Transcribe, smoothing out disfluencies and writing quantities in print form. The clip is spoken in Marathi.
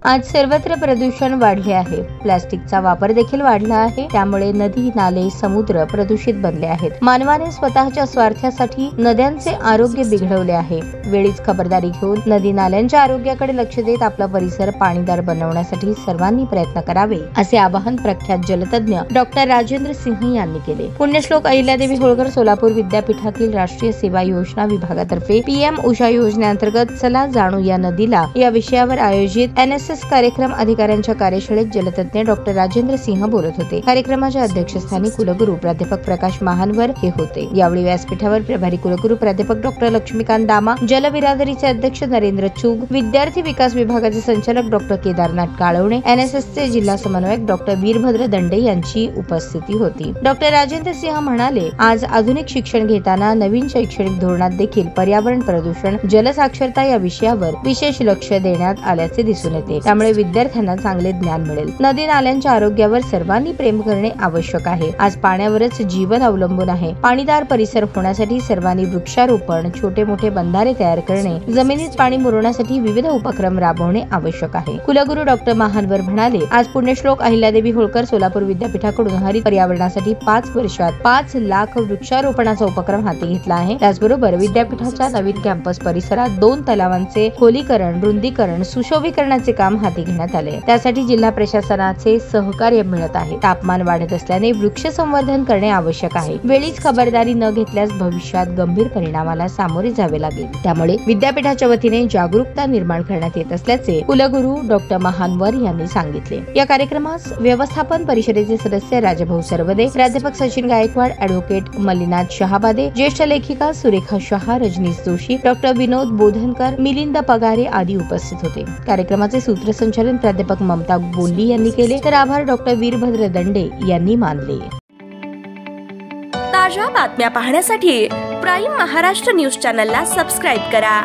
आज सर्वत्र प्रदूषण वाढले आहे। प्लास्टिकचा वापर देखील वाढला आहे। त्यामुळे नदी, नाले, समुद्र प्रदूषित बनले आहेत। मानवाने स्वतःच्या स्वार्थासाठी नद्यांचे आरोग्य बिघडवले आहे। वेळीच खबरदारी घेऊन नदी नाल्यांच्या आरोग्याकडे लक्ष देत आपला परिसर पाणीदार बनवण्यासाठी सर्वांनी प्रयत्न करावे, असे आवाहन प्रख्यात जलतज्ञ डॉक्टर राजेंद्र सिंह यांनी केले। पुण्यश्लोक अहिल्यादेवी होळकर सोलापूर विद्यापीठातील राष्ट्रीय सेवा योजना विभागातर्फे पीएम उषा योजनेअंतर्गत चला जाणू या नदीला या विषयावर आयोजित एनएसएस कार्यक्रम अधिकाऱ्यांच्या कार्यशाळेत जलतज्ञ डॉक्टर राजेंद्र सिंह बोलत होते। कार्यक्रमाच्या अध्यक्षस्थानी कुलगुरू प्राध्यापक प्रकाश महानवर हे होते। यावेळी व्यासपीठावर प्रभारी कुलगुरू प्राध्यापक डॉक्टर लक्ष्मीकांत दामा, जलबिरादरीचे अध्यक्ष नरेंद्र चुग, विद्यार्थी विकास विभागाचे संचालक डॉक्टर केदारनाथ काळवणे, एनएसएसचे जिल्हा समन्वयक डॉक्टर वीरभद्र दंडे यांची उपस्थिती होती। डॉक्टर राजेंद्र सिंह म्हणाले, आज आधुनिक शिक्षण घेताना नवीन शैक्षणिक धोरणात देखील पर्यावरण प्रदूषण, जलसाक्षरता या विषयावर विशेष लक्ष देण्यात आल्याचे दिसून येते। त्यामुळे विद्यार्थ्यांना चांगले ज्ञान मिळेल। नदी नाल्यांच्या आरोग्यावर सर्वांनी प्रेम करणे आवश्यक आहे। आज पाण्यावरच जीवन अवलंबून आहे। पाणीदार परिसर होण्यासाठी सर्वांनी वृक्षारोपण, छोटे मोठे बंधारे तयार करणे, जमिनीत पाणी मुरवण्यासाठी विविध उपक्रम राबवणे आवश्यक आहे। कुलगुरू डॉक्टर महानवर म्हणाले, आज पुण्यश्लोक अहिल्यादेवी होळकर सोलापूर विद्यापीठाकडून हरित पर्यावरणासाठी 5 वर्षात 5 लाख वृक्षारोपणाचा उपक्रम हाती घेतला आहे। त्याचबरोबर विद्यापीठाच्या नवीन कॅम्पस परिसरात 2 तलावांचे खोलीकरण, रुंदीकरण, सुशोभीकरणाचे काम हाती घेण्यात आले। त्यासाठी जिल्हा प्रशासनाचे सहकार्य मिळत आहे। तापमान वाढत असल्याने वृक्ष संवर्धन करणे आवश्यक आहे। वेळीच खबरदारी न घेतल्यास भविष्यात गंभीर परिणामाला सामोरे जावे लागेल। त्यामुळे विद्यापीठाच्या वतीने जागरूकता निर्माण करण्यात येत असल्याचे कुलगुरू डॉक्टर महानवर यांनी सांगितले। या कार्यक्रमास व्यवस्थापन परिषदेचे सदस्य राजभाऊ सरवदे, प्राध्यापक सचिन गायकवाड, ॲडव्होकेट मल्लीनाथ शहाबादे, ज्येष्ठ लेखिका सुरेखा शहा, रजनीश जोशी, डॉक्टर विनोद बोधनकर, मिलिंद पगारे आदी उपस्थित होते। कार्यक्रमाचे सूत्रसंचालन प्राध्यापक ममता बोल्ली यांनी केले, तर आभार डॉक्टर वीरभद्र दंडे यांनी मानले। ताज्या बातम्या पाहण्यासाठी प्राईम महाराष्ट्र न्यूज चॅनलला सबस्क्राईब करा।